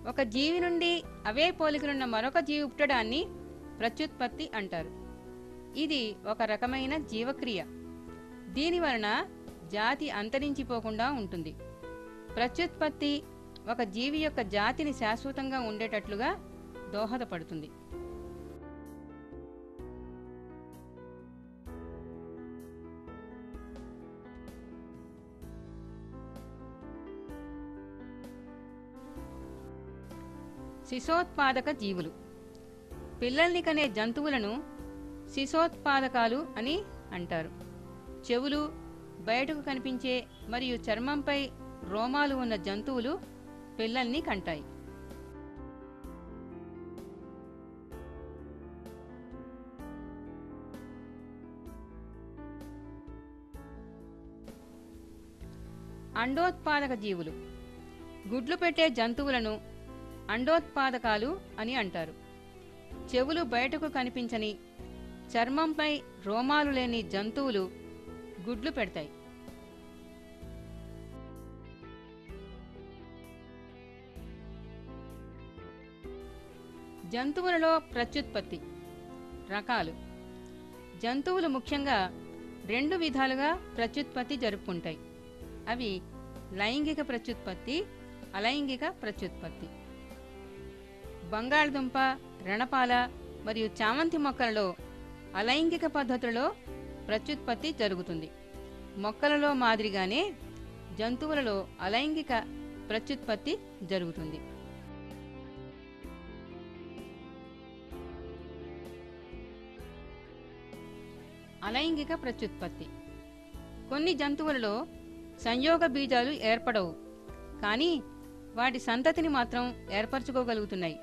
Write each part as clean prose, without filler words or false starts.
ఒక జీవి నుండి అవే పోలికలున్న మరొక జీవి పుట్టడాన్ని ప్రత్యుత్పత్తి అంటారు. ఇది ఒక రకమైన జీవక్రియ. దీనివలన జాతి అంతరించిపోకుండా ఉంటుంది. ప్రత్యుత్పత్తి ఒక జీవి యొక్క జాతిని శాశ్వతంగా ఉండేటట్లుగా దోహదపడుతుంది. శిశోత్పాదక జీవులు. పిల్లల్ని కనే జంతువులను శిశోత్పాదకాలు అని అంటారు. చెవులు, బయటకు కనిపించే మరియు చర్మంపై రోమాలు ఉన్న జంతువులు పిల్లల్ని కంటాయి. అండోత్పాదక జీవులు. గుడ్లు పెట్టే జంతువులను అండోత్పాదకాలు అని అంటారు. చెవులు బయటకు కనిపించని, చర్మంపై రోమాలు లేని జంతువులు గుడ్లు పెడతాయి. జంతువులలో ప్రత్యుత్పత్తి రకాలు. జంతువులు ముఖ్యంగా 2 విధాలుగా ప్రత్యుత్పత్తి జరుపుకుంటాయి. అవి లైంగిక ప్రత్యుత్పత్తి, అలైంగిక ప్రత్యుత్పత్తి. బంగాళదుంప, రణపాల మరియు చామంతి మొక్కలలో అలైంగిక పద్ధతులలో ప్రత్యుత్పత్తి జరుగుతుంది. మొక్కలలో మాదిరిగానే జంతువులలో అలైంగిక ప్రత్యుత్పత్తి జరుగుతుంది. అలైంగిక ప్రత్యుత్పత్తి. కొన్ని జంతువులలో సంయోగ బీజాలు ఏర్పడవు, కానీ వాటి సంతతిని మాత్రం ఏర్పరచుకోగలుగుతున్నాయి.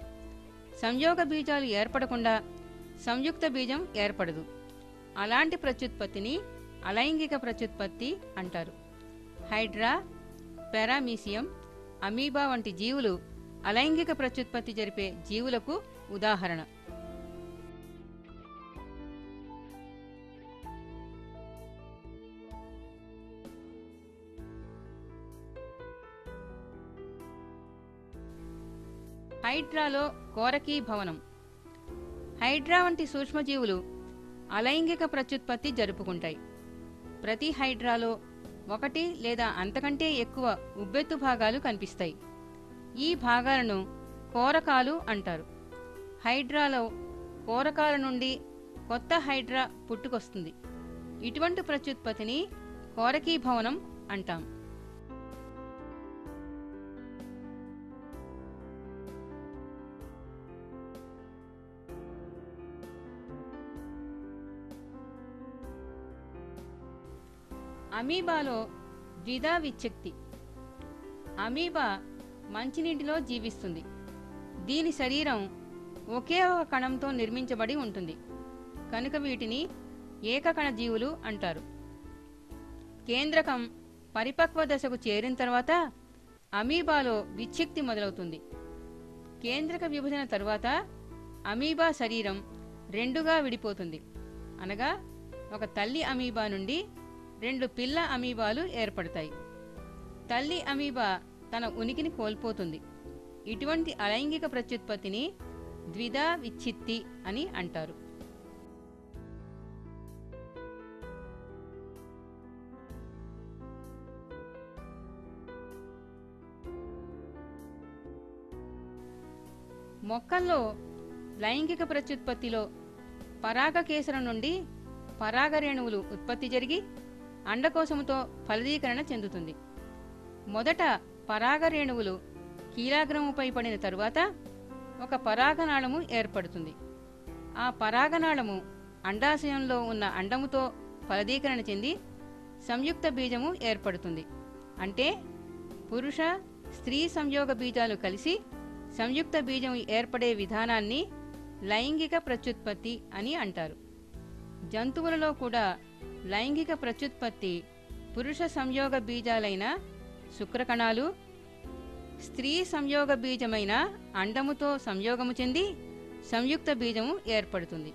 సంయోగ బీజాలు ఏర్పడకుండా సంయుక్త బీజం ఏర్పడదు. అలాంటి ప్రత్యుత్పత్తిని అలైంగిక ప్రత్యుత్పత్తి అంటారు. హైడ్రా, పారామీసియం, అమీబా వంటి జీవులు అలైంగిక ప్రత్యుత్పత్తి జరిపే జీవులకు ఉదాహరణ. హైడ్రాలో కోరకీ భవనం. హైడ్రా వంటి సూక్ష్మజీవులు అలైంగిక ప్రత్యుత్పత్తి జరుపుకుంటాయి. ప్రతి హైడ్రాలో 1 లేదా అంతకంటే ఎక్కువ ఉబ్బెత్తు భాగాలు కనిపిస్తాయి. ఈ భాగాలను కోరకాలు అంటారు. హైడ్రాలో కోరకాల నుండి కొత్త హైడ్రా పుట్టుకొస్తుంది. ఇటువంటి ప్రత్యుత్పత్తిని కోరకీ భవనం అంటాం. అమీబాలో ద్విధా విచ్ఛక్తి. అమీబా మంచినీటిలో జీవిస్తుంది. దీని శరీరం ఒకే ఒక కణంతో నిర్మించబడి ఉంటుంది కనుక వీటిని ఏకకణ జీవులు అంటారు. కేంద్రకం పరిపక్వ దశకు చేరిన తర్వాత అమీబాలో విచ్ఛక్తి మొదలవుతుంది. కేంద్రక విభజన తరువాత అమీబా శరీరం 2గా విడిపోతుంది. అనగా ఒక తల్లి అమీబా నుండి 2 పిల్ల అమీబాలు ఏర్పడతాయి. తల్లి అమీబా తన ఉనికిని కోల్పోతుంది. ఇటువంటి అలైంగిక ప్రత్యుత్పత్తిని ద్విధా విచ్ఛిత్తి అని అంటారు. మొక్కల్లో లైంగిక ప్రత్యుత్పత్తిలో పరాగకేసరం నుండి పరాగరేణువులు ఉత్పత్తి జరిగి అండకోశముతో ఫలదీకరణ చెందుతుంది. మొదట పరాగరేణువులు కీలాగ్రముపై పడిన తరువాత ఒక పరాగనాళము ఏర్పడుతుంది. ఆ పరాగనాళము అండాశయంలో ఉన్న అండముతో ఫలదీకరణ చెంది సంయుక్త బీజము ఏర్పడుతుంది. అంటే పురుష, స్త్రీ సంయోగ బీజాలు కలిసి సంయుక్త బీజం ఏర్పడే విధానాన్ని లైంగిక ప్రత్యుత్పత్తి అని అంటారు. జంతువులలో కూడా లైంగిక ప్రత్యుత్పత్తి పురుష సంయోగ బీజాలైన శుక్రకణాలు, స్త్రీ సంయోగ బీజమైన అండముతో సంయోగము చెంది సంయుక్త బీజము ఏర్పడుతుంది.